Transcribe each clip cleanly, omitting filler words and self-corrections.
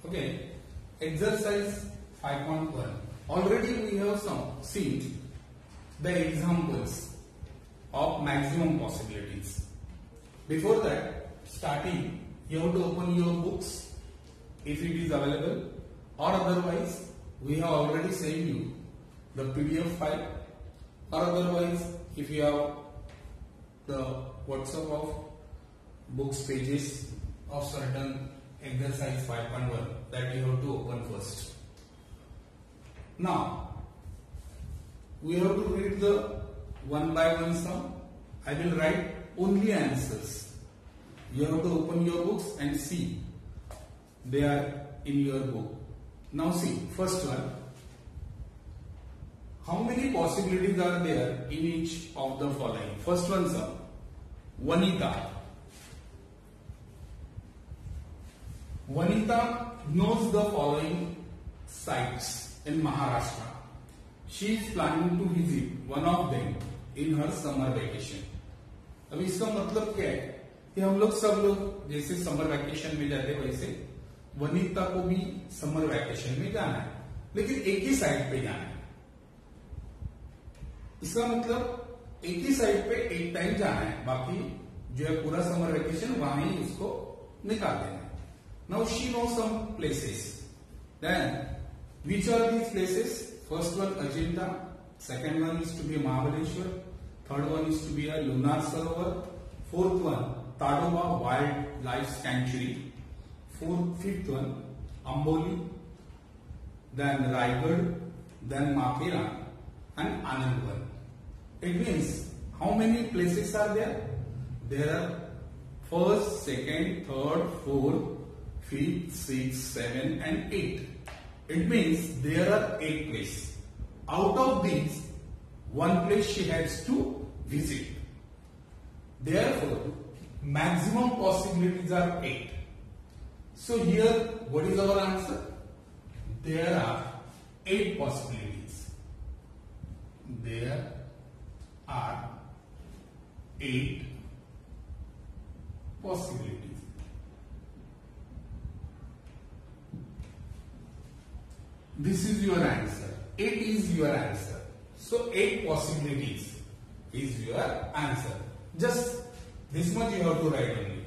Okay, exercise 5.1. Already we have seen the examples of maximum possibilities. Before that, starting, you have to open your books if it is available, or otherwise we have already sent you the PDF file, or otherwise if you have the WhatsApp of books pages of certain exercise 5.1 that you have to open first. Now we have to read the one by one sum. I will write only answers. You have to open your books and see they are in your book. Now see, first one. How many possibilities are there in each of the following? First one, sir. Vanita. Vanita knows the following sites in Maharashtra. She is planning to visit one of them in her summer vacation. अब इसका मतलब क्या है कि हम लोग सब लोग जैसे समर वैकेशन में जाते वैसे वनिता को भी समर वैकेशन में जाना है, लेकिन एक ही साइड पे जाना है. इसका मतलब एक ही साइड पे एक टाइम जाना है, बाकी जो है पूरा समर वैकेशन वहां ही उसको निकाल देना है. Now she know some places. Then which are these places? First one Ajanta, second one is to be Mahabaleshwar, third one is to be a Lunar Sarovar, fourth one Tadoba Wildlife Sanctuary, fifth one Amboli, then Raigad, then Mathera and Anandvan. It means how many places are there? There are first, second, third, fourth, fifth, sixth, seventh and eighth. It means there are 8 places. Out of these, one place she has to visit. Therefore, maximum possibilities are 8. So here, what is our answer? There are 8 possibilities. There are 8 possibilities. This is your answer. 8 is your answer. So 8 possibilities is your answer. Just this much you have to write only.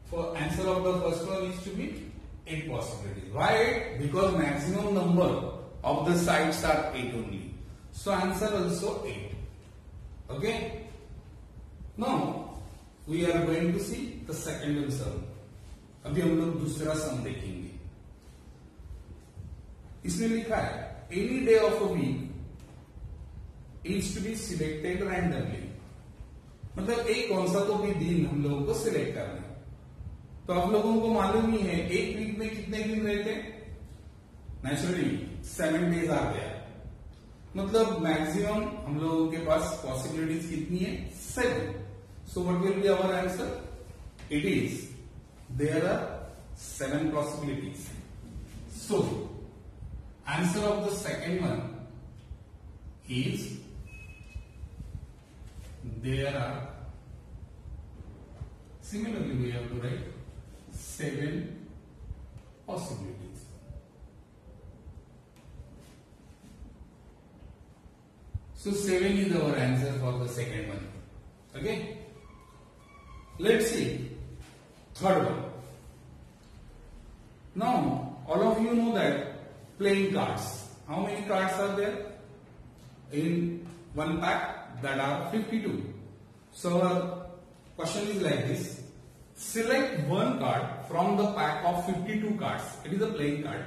For answer of the first one is to be 8 possibilities. Why 8? Because maximum number of the sides are 8 only. So answer also 8. Okay. Now we are going to see the second one sum. अभी हम लोग दूसरा सम देखेंगे. इसमें लिखा है any day of a week is to be selected randomly. मतलब एक कौन सा तो भी दिन हम लोगों को सिलेक्ट करना है. तो आप लोगों को मालूम ही है एक वीक में कितने दिन रहते हैं. नेचुरली 7 डेज आ गया. मतलब मैक्सिमम हम लोगों के पास पॉसिबिलिटीज कितनी है? 7. So what will be our answer? It is there are 7 possibilities. So answer of the second one is there are, similarly we have to write 7 possibilities. So 7 is our answer for the second one. Okay, let's see third one. Now all of you know that playing cards. How many cards are there in one pack? That are 52. So our question is like this. Select one card from the pack of 52 cards. It is a playing card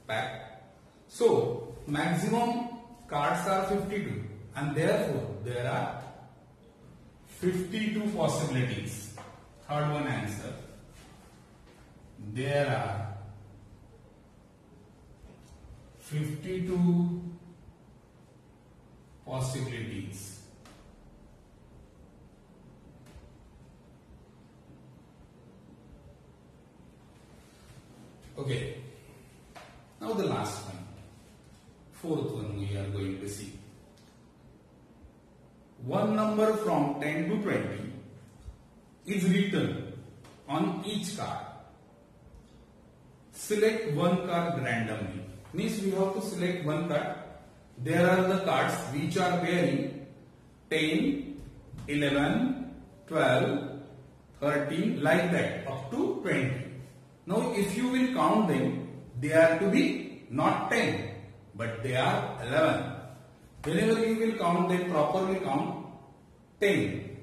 pack. So maximum cards are 52 and therefore there are 52 possibilities. Third one answer. There are 52 possibilities. Okay. Now the last one. Fourth one we are going to see. One number from 10 to 20 is written on each card. select one card randomly. Means we have to select one card. There are the cards which are bearing 10, 11, 12, 13 like that up to 20. Now if you will count them, they are to be not 10 but they are 11. Whenever you will count them, properly count 10,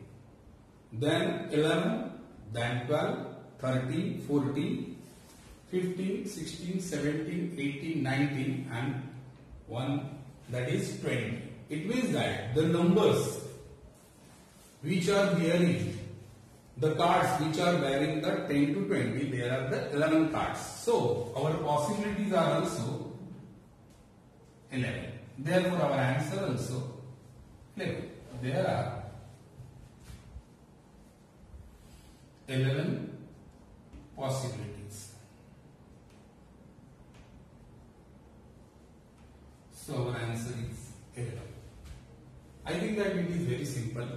then 11, then 12, 13, 14, 15, 16, 17, 18, 19 and 1, that is 20. It means that the numbers which are bearing the cards which are bearing the 10 to 20, there are the 11 cards. So our possibilities are also 11. Therefore our answer also 11. There are 11 possibilities. So our answer is 11. I think that it is very simple.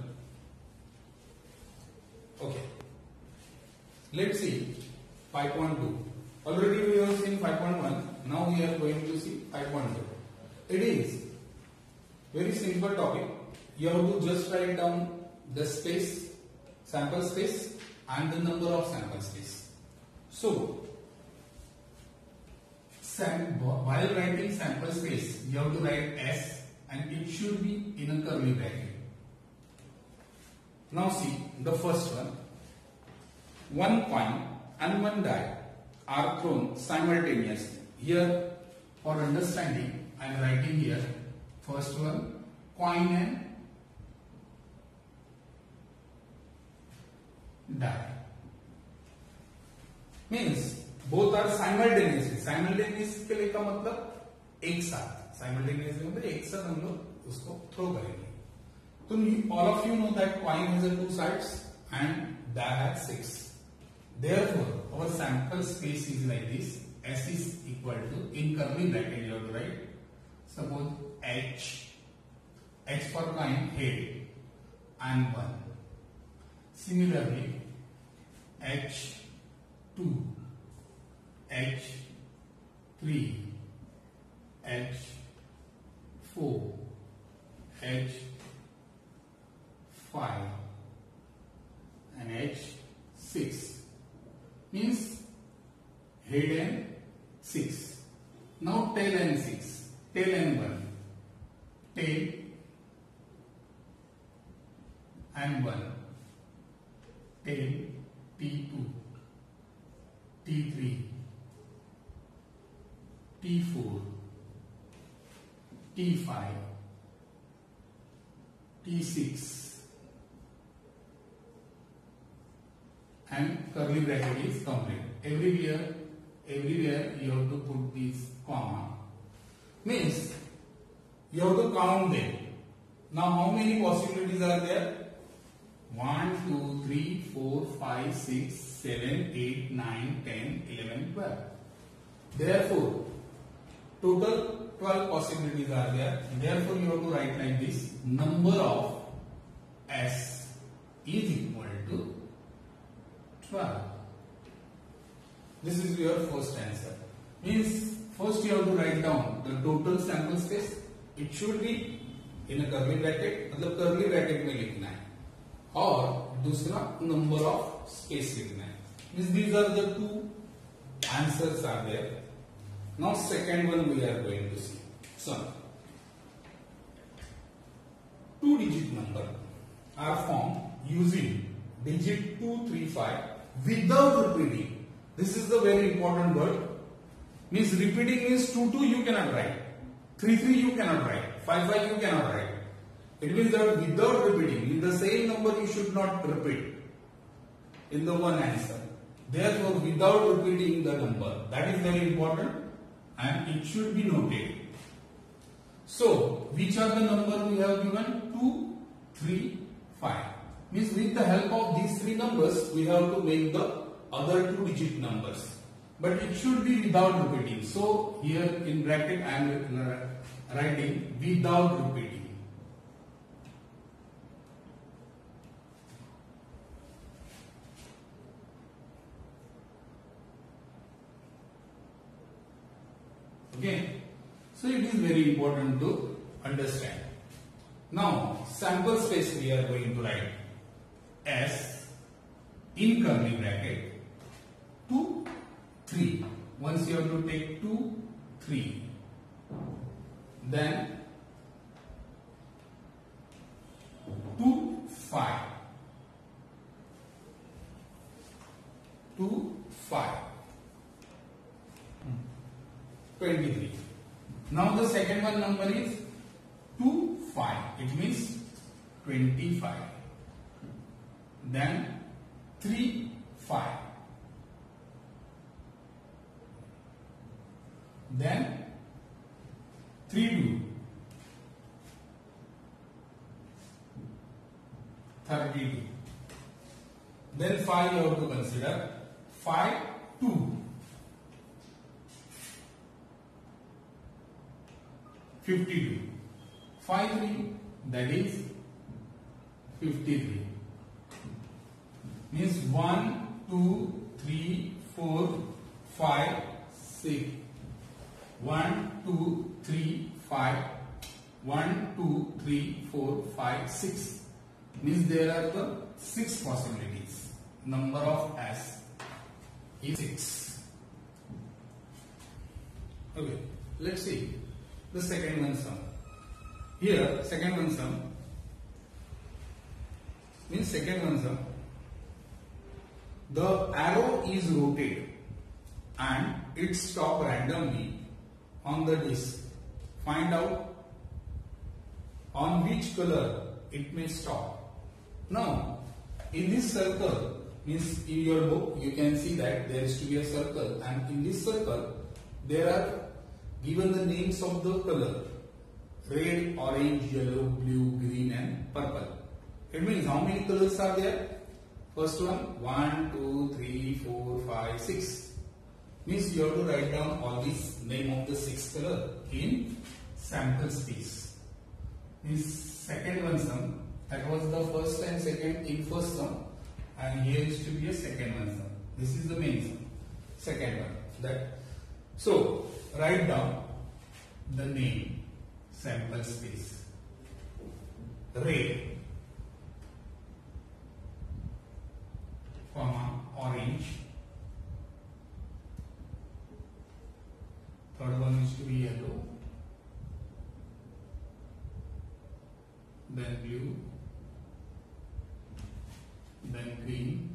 Okay. Let's see 5.2. Already we have seen 5.1. Now we are going to see 5.2. It is very simple topic. You have to just write down the space, sample space and the number of sample space. So, while writing sample space, you have to write S and it should be in a curly bracket. Now see the first one. One coin and one die are thrown simultaneously. Here, for understanding, I am writing here first one, coin and die. Means both are simultaneously. Simultaneously का मतलब एक साथ. Simultaneously मतलब एक साथ हम लोग उसको थ्रो करेंगे. So all of you know that coin has 2 sides and die has 6. Therefore, our sample space is like this. S is equal to, in curly bracket you have to write, suppose H for coin, head and 1. Similarly, H2, H3, H4, H5 and H6 means head and 6. Now tail and 6, tail and 1, tail and 1, tail T2, T3, T4, T5, T6 and curly bracket is complete. Everywhere you have to put this comma. Means you have to count them. Now how many possibilities are there? 1, 2, 3, 4, 5, 6, 7, 8, 9, 10, 11, 12. Therefore, total 12 possibilities are there. Therefore, you have to write like this. Number of S is equal to 12. This is your first answer. Means first you have to write down the total sample space. It should be in a curly bracket. मतलब curly bracket में लिखना है. और दूसरा number of space लिखना है. Means these are the 2 answers are there. Now second one we are going to see. So 2-digit number are formed using digit 2, 3, 5 without repeating. This is the very important word. Means repeating is 2, 2 you cannot write. 3, 3 you cannot write. 5, 5 you cannot write. It means that without repeating, in the same number you should not repeat in the one answer. Therefore, without repeating the number, that is very important and it should be noted. So, which are the number we have given? 2, 3, 5. Means with the help of these 3 numbers, we have to make the other 2-digit numbers. But it should be without repeating. So, here in bracket I am writing without repeating. Okay, so it is very important to understand. Now sample space we are going to write S in curly bracket 2, 3. Once you have to take 2, 3. Then 2, 5. 2, 5. 23. Now the second one number is 2, 5. It means 25. Then 3, 5. Then 3, 2. 32. Then 5 you have to consider. 5, 2. 52. 5, 3, that is 53. Means 1, 2, 3, 4, 5, 6. 1, 2, 3, 5. 1, 2, 3, 4, 5, 6. Means there are the 6 possibilities. Number of S is 6. Okay, let's see the second one sum. Here, second one sum means the arrow is rotated and it stops randomly on the disc. Find out on which color it may stop. Now, in this circle, means in your book you can see that there is to be a circle, and in this circle there are given the names of the color: red, orange, yellow, blue, green and purple. It means how many colors are there? First one, 1, 2, 3, 4, 5, 6. Means you have to write down all these name of the 6 color in sample space. This second one sum, that was the first and second in first sum, and here is to be a second one sum. This is the main sum, second one. That so write down the name sample space. Red, comma, orange. Third one is to be yellow, then blue, then green,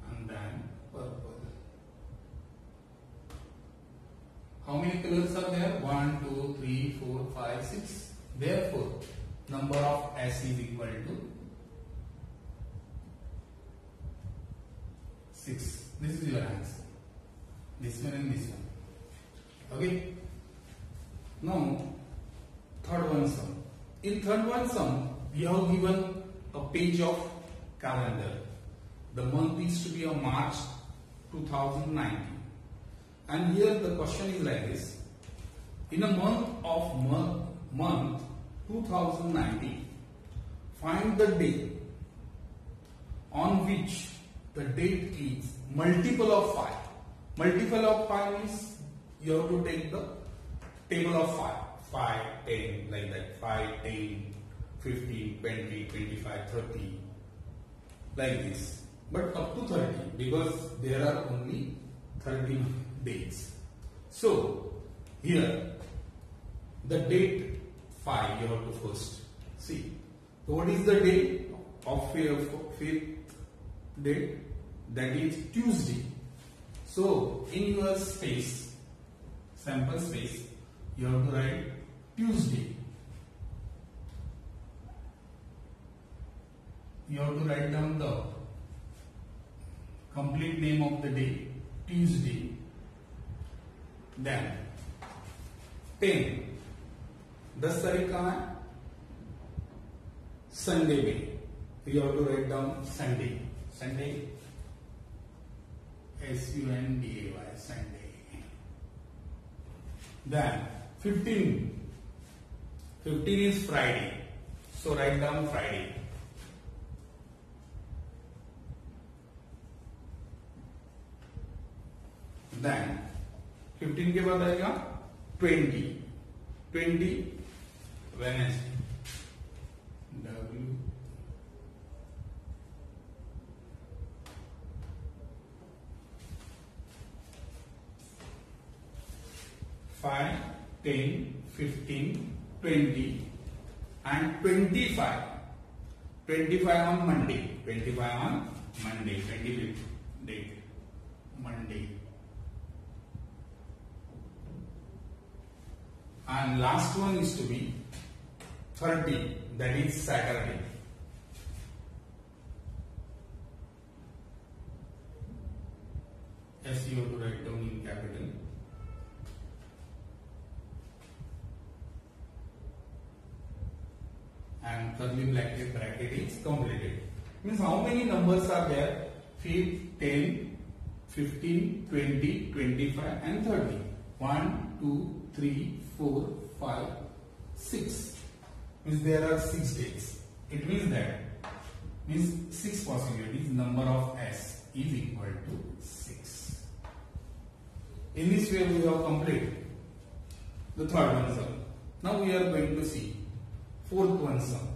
and then purple. How many colors are there? 1, 2, 3, 4, 5, 6. Therefore, number of S is equal to 6. This is your answer. This one and this one. Okay. Now, third one sum. In third one sum, we have given a page of calendar. The month is to be a March 2019. And here the question is like this. In a month 2019, find the day on which the date is multiple of 5. Multiple of 5 means you have to take the table of 5. 5, 10, like that. 5, 10, 15, 20, 25, 30. Like this. But up to 30 because there are only 30 dates. So here the date 5 you have to first see. So what is the date of fifth date? That is Tuesday. So in your space, sample space, you have to write Tuesday. You have to write down the complete name of the day, Tuesday. Then 10 10 तारीख कहाँ है? Sunday में. You have to write down Sunday. Sunday, Sunday, Sunday. Then 15 is Friday. So write down Friday. Then 15 के बाद आएगा 20 Wednesday W 5, 10, 15, 20 and 25. 25 on Monday. 25 on Monday. 25th date. Monday. And last one is to be 30. That is Saturday. Yes, you have to write down in capital. And curly bracket is completed. Means how many numbers are there? 5, 10, 15, 20, 25 and 30. 1, 2, 3, 4, 5, 6. Means there are 6 days. It means that 6 possibilities. Number of S is equal to 6. In this way we have completed the third one sum. Now we are going to see fourth one sum.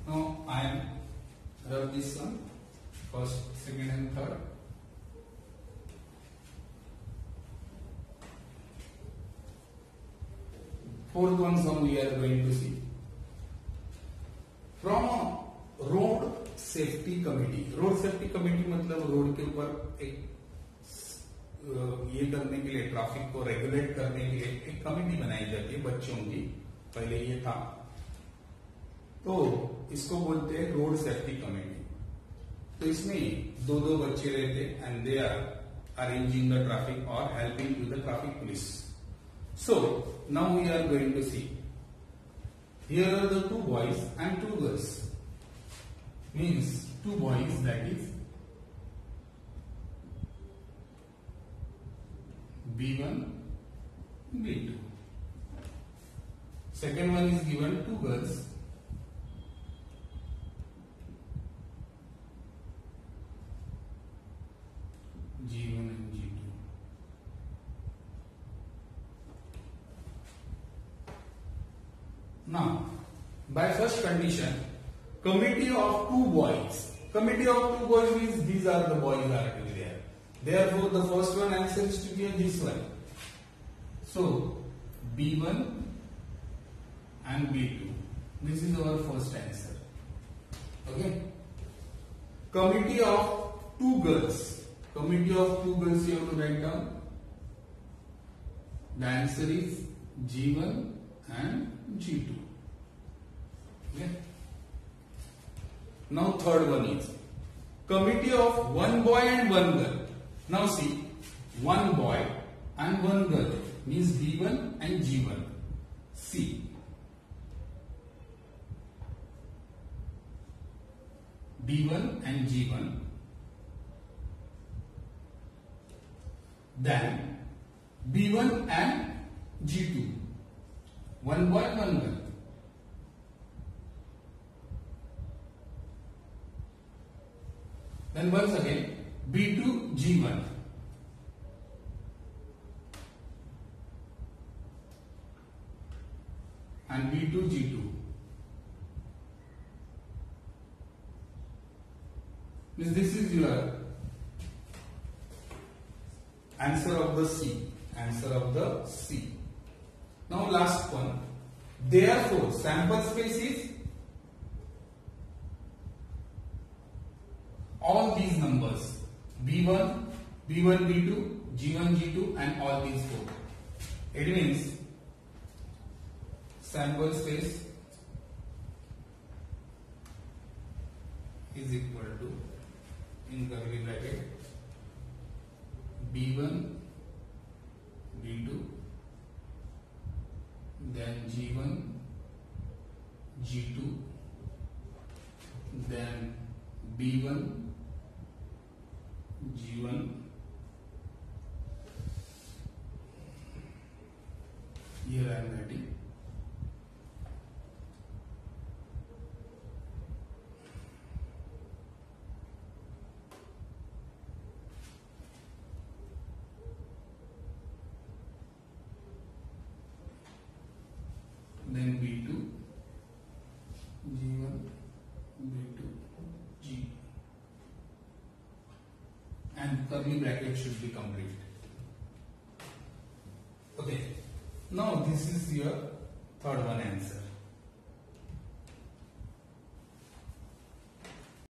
Now I have this sum, first, second and third. Fourth one sum we are going to see. From a road safety committee. Road safety committee मतलब road के ऊपर एक ये करने के लिए, traffic को regulate करने के लिए एक कमेटी बनाई जाती है बच्चों की, पहले ये था, तो इसको बोलते हैं रोड सेफ्टी कमेटी। तो इसमें दो बच्चे रहते and they are arranging the traffic और helping to the traffic police. So now we are going to see, here are the 2 boys and 2 girls, means 2 boys, that is B1, B2. Second one is given 2 girls, G1 and G2. Now, by first condition, committee of 2 boys. Committee of 2 boys means these are the boys are to be there. Therefore, the first one answer is to be this one. So, B1 and B2. This is our first answer. Okay. Committee of 2 girls. Committee of 2 girls you have to write down. The answer is G1 and G2. Okay. Now third one is committee of 1 boy and 1 girl. Now see, 1 boy and 1 girl means B1 and G1. See, B1 and G1. Then B1 and G2. 1 boy, 1 girl. Then once again B2, G1. And B2, G2. Means this is your answer of the C. Answer of the C. Now last one. Therefore, sample space is all these numbers B1, B1, B2, G1, G2 and all these 4. It means sample space is equal to, in curly bracket, B1, B2, then G1, G2, then B1, G1, here I am writing then B2, G1, B2, G, and curly bracket should be complete. Okay, now this is your third one answer.